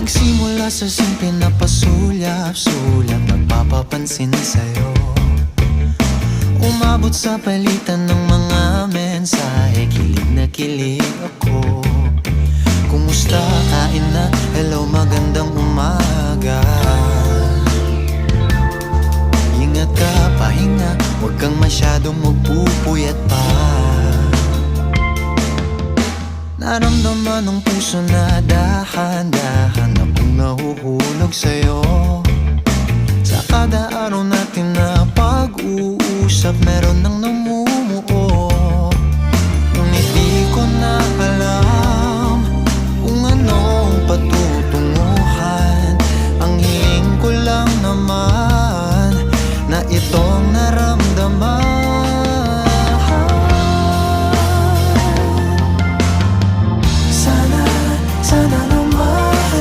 Nagsimula sa simple na pasulyap-sulyap, nagpapapansin sa'yo. Umabot sa palitan ng mga mensahe, kilig na kilig ako. Kumusta, kain na, hello, magandang umaga. Ingat ka, pahinga, huwag kang masyadong magpupuyat pa. Naramdaman ng puso na dahan-dahan akong nahuhulog sa'yo. Sa kada araw natin na pag-uusap, meron ng